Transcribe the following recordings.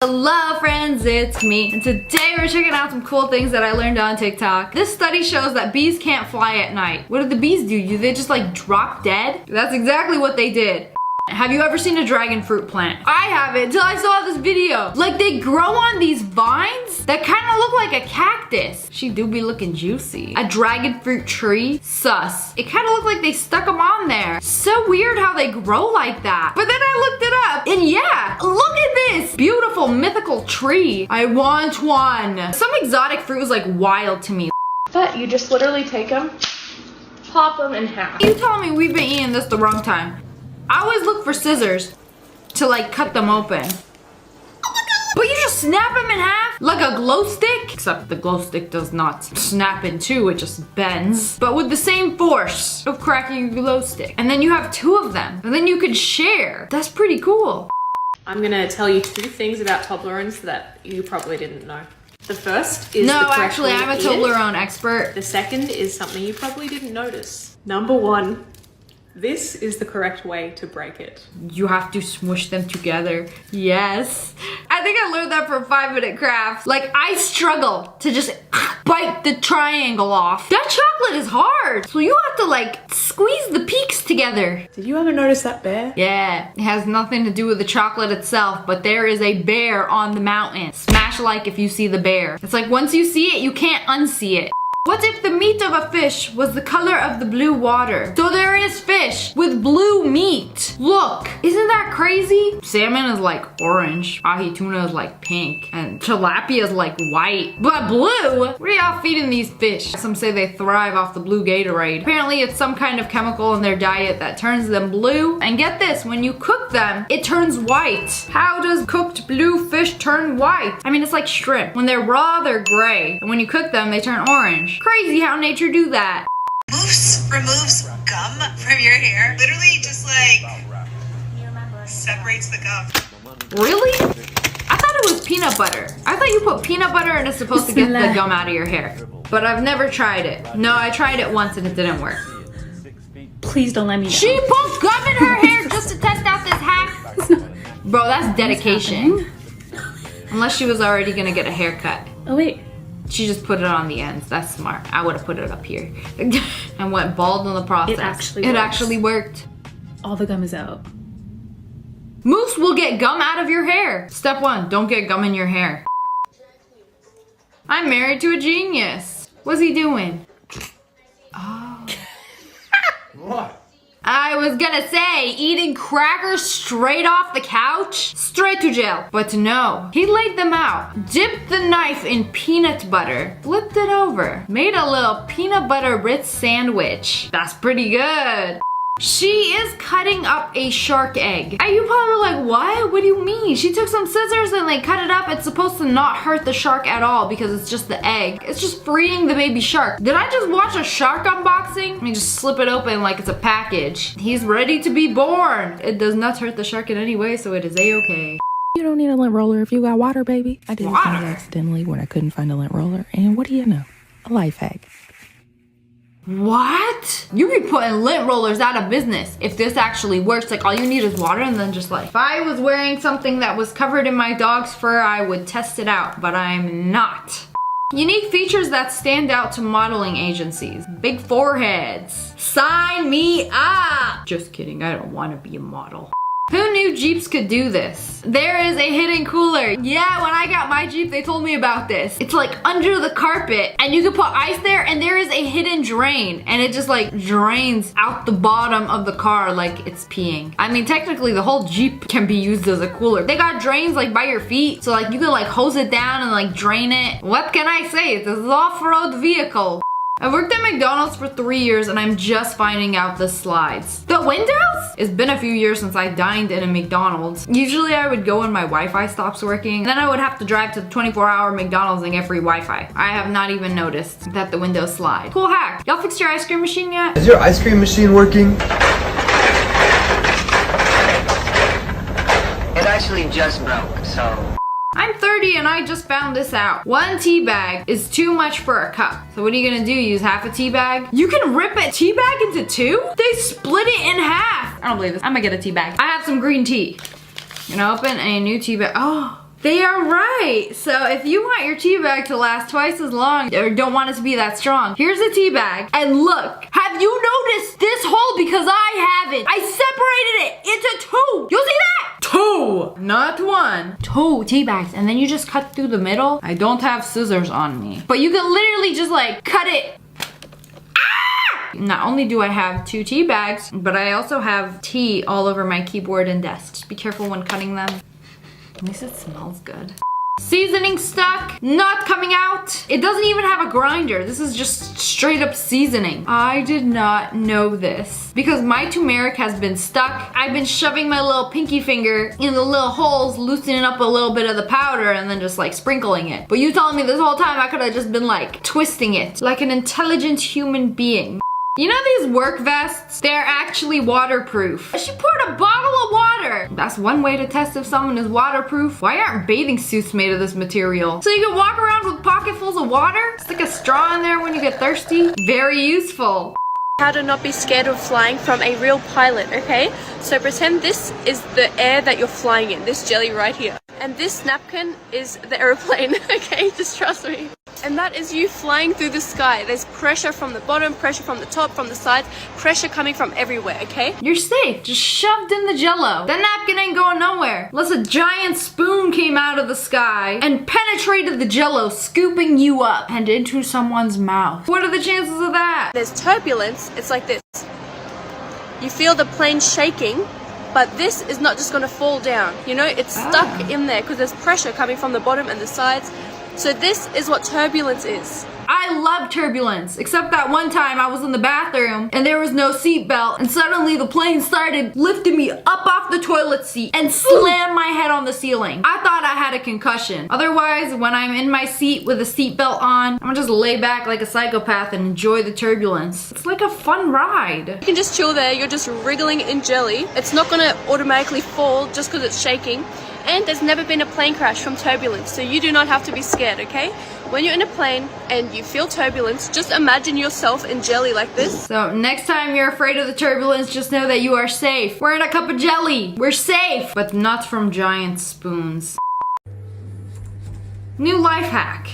Hello friends, it's me, and today we're checking out some cool things that I learned on TikTok. This study shows that bees can't fly at night. What do the bees do? Do they just like drop dead? That's exactly what they did. Have you ever seen a dragon fruit plant? I haven't until I saw this video. Like they grow on these vines that kind of look like a cactus. She do be looking juicy. A dragon fruit tree? Sus. It kind of looked like they stuck them on there. So weird how they grow like that. But then I looked it up and yeah, look at this beautiful mythical tree. I want one. Some exotic fruit is like wild to me. But you just literally take them, pop them in half. You telling me we've been eating this the wrong time? I always look for scissors to like cut them open. But you just snap them in half like a glow stick? Except the glow stick does not snap in two, it just bends. But with the same force of cracking a glow stick. And then you have two of them. And then you could share. That's pretty cool. I'm gonna tell you two things about Toblerones that you probably didn't know. The first is No, the correct actually, way I'm a to eat it. Toblerone expert. The second is something you probably didn't notice. Number one, this is the correct way to break it. You have to smush them together. Yes. I think I learned that from 5-Minute Crafts. Like, I struggle to just bite the triangle off. That chocolate is hard. So you have to like squeeze the peaks together. Did you ever notice that bear? Yeah, it has nothing to do with the chocolate itself, but there is a bear on the mountain. Smash like if you see the bear. It's like once you see it, you can't unsee it. What if the meat of a fish was the color of the blue water? So there is fish with blue meat. Look, isn't that crazy? Salmon is like orange, ahi tuna is like pink, and tilapia is like white. But blue? What are y'all feeding these fish? Some say they thrive off the blue Gatorade. Apparently it's some kind of chemical in their diet that turns them blue. And get this, when you cook them, it turns white. How does cooked blue fish turn white? I mean, it's like shrimp. When they're raw, they're gray. And when you cook them, they turn orange. Crazy how nature do that. Removes gum from your hair. Literally just like separates the gum. Really? I thought it was peanut butter. I thought you put peanut butter and it's supposed to get the gum out of your hair. But I've never tried it. No, I tried it once and it didn't work. Please don't let me know. She put gum in her hair just to test out this hack? Bro, that's dedication. Unless she was already gonna get a haircut. Oh wait. She just put it on the ends. That's smart. I would have put it up here. And went bald in the process. It actually worked. All the gum is out. Moose will get gum out of your hair. Step 1, don't get gum in your hair. I'm married to a genius. What's he doing? Oh. What? I was gonna say, eating crackers straight off the couch? Straight to jail. But no, he laid them out, dipped the knife in peanut butter, flipped it over, made a little peanut butter Ritz sandwich. That's pretty good. She is cutting up a shark egg. And you probably like, what? What do you mean? She took some scissors and like cut it up. It's supposed to not hurt the shark at all because it's just the egg. It's just freeing the baby shark. Did I just watch a shark unboxing? Let me just slip it open like it's a package. He's ready to be born. It does not hurt the shark in any way, so it is a-okay. You don't need a lint roller if you got water, baby. I did it Water? accidentally when I couldn't find a lint roller. And what do you know? A life hack. What? You be putting lint rollers out of business if this actually works. Like all you need is water and then just like, if I was wearing something that was covered in my dog's fur, I would test it out, but I'm not. Unique features that stand out to modeling agencies. Big foreheads. Sign me up. Just kidding, I don't want to be a model. Who knew Jeeps could do this? There is a hidden cooler. Yeah, when I got my Jeep, they told me about this. It's like under the carpet and you can put ice there and there is a hidden drain and it just like drains out the bottom of the car like it's peeing. I mean, technically the whole Jeep can be used as a cooler. They got drains like by your feet. So like you can like hose it down and like drain it. What can I say? This is an off-road vehicle. I worked at McDonald's for 3 years and I'm just finding out the slides. The windows? It's been a few years since I dined in a McDonald's. Usually I would go when my Wi-Fi stops working, and then I would have to drive to the 24-hour McDonald's and get free Wi-Fi. I have not even noticed that the windows slide. Cool hack. Y'all fixed your ice cream machine yet? Is your ice cream machine working? It actually just broke, so... I'm 30 and I just found this out. 1 tea bag is too much for a cup. So what are you gonna do? Use half a tea bag? You can rip a tea bag into 2? They split it in half. I don't believe this. I'm gonna get a tea bag. I have some green tea. Gonna open a new tea bag. Oh, They are right. So if you want your tea bag to last twice as long or don't want it to be that strong, here's a tea bag. And look, have you noticed this hole? Because I haven't. I separated it into two. You see that? Two, not one. Two tea bags. And then you just cut through the middle. I don't have scissors on me, but you can literally just like cut it. Not only do I have 2 tea bags, but I also have tea all over my keyboard and desk. Just be careful when cutting them. At least it smells good. Seasoning stuck, not coming out. It doesn't even have a grinder. This is just straight up seasoning. I did not know this because my turmeric has been stuck. I've been shoving my little pinky finger in the little holes, loosening up a little bit of the powder and then just like sprinkling it. But you telling me this whole time I could have just been like twisting it like an intelligent human being. You know these work vests? They're actually waterproof. She poured a bottle of water. That's one way to test if someone is waterproof. Why aren't bathing suits made of this material? So you can walk around with pocketfuls of water? Stick a straw in there when you get thirsty? Very useful. How to not be scared of flying from a real pilot, okay? So pretend this is the air that you're flying in, this jelly right here. And this napkin is the airplane, okay? Just trust me. And that is you flying through the sky. There's pressure from the bottom, pressure from the top, from the sides, pressure coming from everywhere, okay? You're safe, just shoved in the jello. That napkin ain't going nowhere. Unless a giant spoon came out of the sky and penetrated the jello, scooping you up and into someone's mouth. What are the chances of that? There's turbulence, it's like this. You feel the plane shaking, but this is not just gonna fall down. You know, it's stuck in there because there's pressure coming from the bottom and the sides. So this is what turbulence is. I love turbulence, except that one time I was in the bathroom and there was no seatbelt and suddenly the plane started lifting me up off the toilet seat and slammed my head on the ceiling. I thought I had a concussion. Otherwise, when I'm in my seat with a seatbelt on, I'm gonna just lay back like a psychopath and enjoy the turbulence. It's like a fun ride. You can just chill there, you're just wriggling in jelly. It's not gonna automatically fall just because it's shaking. And there's never been a plane crash from turbulence, so you do not have to be scared, okay? When you're in a plane and you feel turbulence, just imagine yourself in jelly like this. So next time you're afraid of the turbulence, just know that you are safe. We're in a cup of jelly. We're safe, but not from giant spoons. New life hack.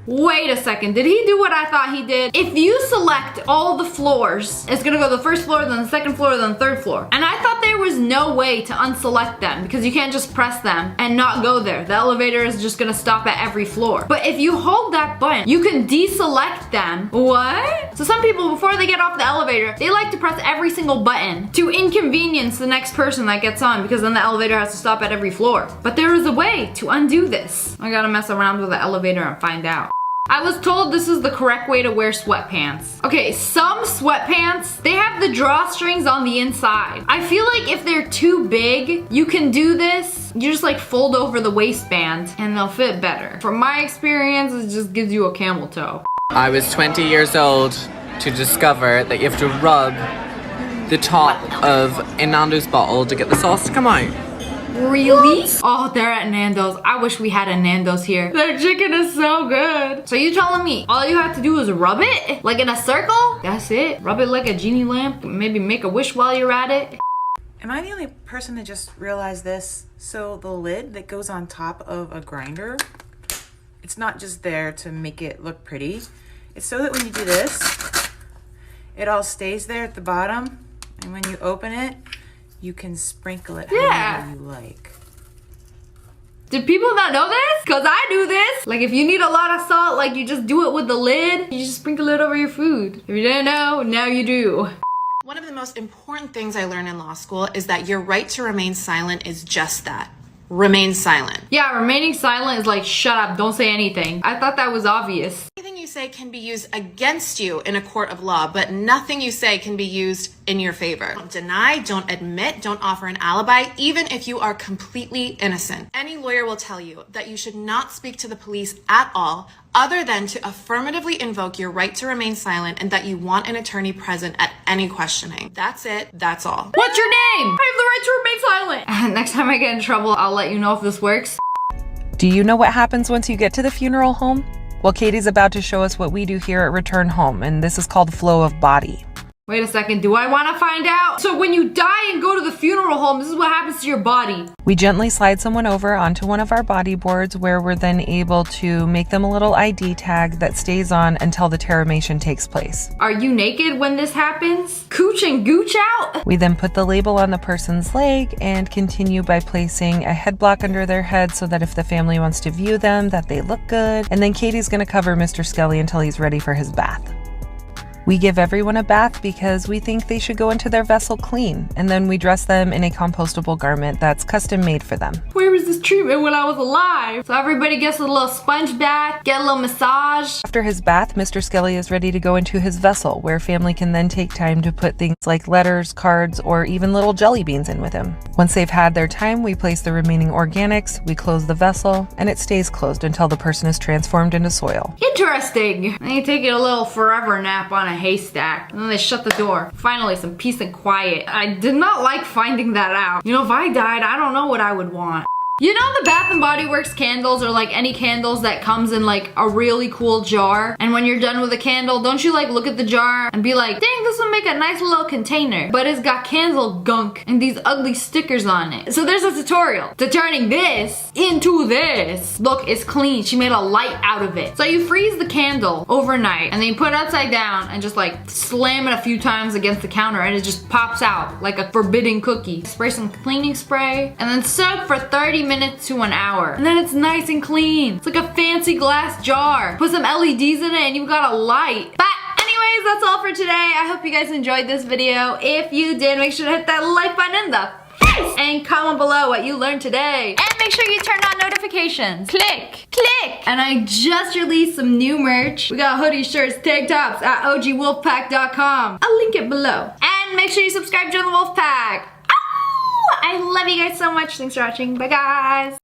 Wait a second, did he do what I thought he did? If you select all the floors, it's gonna go the first floor, then the second floor, then the third floor. And I thought there was no way to unselect them because you can't just press them and not go there. The elevator is just gonna stop at every floor. But if you hold that button, you can deselect them. What? So some people, before they get off the elevator, they like to press every single button to inconvenience the next person that gets on because then the elevator has to stop at every floor. But there is a way to undo this. I gotta mess around with the elevator and find out. I was told this is the correct way to wear sweatpants. Okay, some sweatpants, they have the drawstrings on the inside. I feel like if they're too big, you can do this. You just like fold over the waistband and they'll fit better. From my experience, it just gives you a camel toe. I was 20 years old to discover that you have to rub the top of a Nando's bottle to get the sauce to come out. Really? Oh, they're at Nando's. I wish we had a Nando's here. Their chicken is so good. So you telling me all you have to do is rub it? Like in a circle? That's it? Rub it like a genie lamp? Maybe make a wish while you're at it? Am I the only person that just realized this? So the lid that goes on top of a grinder, it's not just there to make it look pretty. It's so that when you do this, it all stays there at the bottom. And when you open it, you can sprinkle it however you like. Did people not know this? Cause I do this. Like if you need a lot of salt, like you just do it with the lid. You just sprinkle it over your food. If you didn't know, now you do. One of the most important things I learned in law school is that your right to remain silent is just that. Remain silent. Yeah, remaining silent is like, shut up, don't say anything. I thought that was obvious. Anything you say can be used against you in a court of law, but nothing you say can be used in your favor. Don't deny, don't admit, don't offer an alibi, even if you are completely innocent. Any lawyer will tell you that you should not speak to the police at all, other than to affirmatively invoke your right to remain silent and that you want an attorney present at any questioning. That's it, that's all. What's your name? I have the right to remain silent. Next time I get in trouble, I'll let you know if this works. Do you know what happens once you get to the funeral home? Well, Katie's about to show us what we do here at Return Home, and this is called Flow of Body. Wait a second, do I want to find out? So when you die and go to the funeral home, this is what happens to your body. We gently slide someone over onto one of our body boards where we're then able to make them a little ID tag that stays on until the terramation takes place. Are you naked when this happens? Cooch and gooch out? We then put the label on the person's leg and continue by placing a head block under their head so that if the family wants to view them, that they look good. And then Katie's gonna cover Mr. Skelly until he's ready for his bath. We give everyone a bath because we think they should go into their vessel clean, and then we dress them in a compostable garment that's custom made for them. Where was this treatment when I was alive? So everybody gets a little sponge bath, get a little massage. After his bath, Mr. Skelly is ready to go into his vessel, where family can then take time to put things like letters, cards, or even little jelly beans in with him. Once they've had their time, we place the remaining organics, we close the vessel, and it stays closed until the person is transformed into soil. Interesting. Then you take a little forever nap on a haystack, and then they shut the door. Finally, some peace and quiet. I did not like finding that out. You know, if I died, I don't know what I would want. You know the Bath & Body Works candles, or like any candles that comes in like a really cool jar, and when you're done with a candle, don't you like look at the jar and be like, dang, this would make a nice little container, but it's got candle gunk and these ugly stickers on it. So there's a tutorial to turning this into this. Look, it's clean. She made a light out of it. So you freeze the candle overnight and then you put it upside down and just like slam it a few times against the counter and it just pops out like a forbidden cookie. Spray some cleaning spray and then soak for 30 minutes to an hour. And then it's nice and clean. It's like a fancy glass jar. Put some LEDs in it and you've got a light. But anyways, that's all for today. I hope you guys enjoyed this video. If you did, make sure to hit that like button in the face and comment below what you learned today. And make sure you turn on notifications. Click, click. And I just released some new merch. We got hoodies, shirts, tank tops at ogwolfpack.com. I'll link it below. And make sure you subscribe to the Wolfpack. I love you guys so much. Thanks for watching. Bye, guys.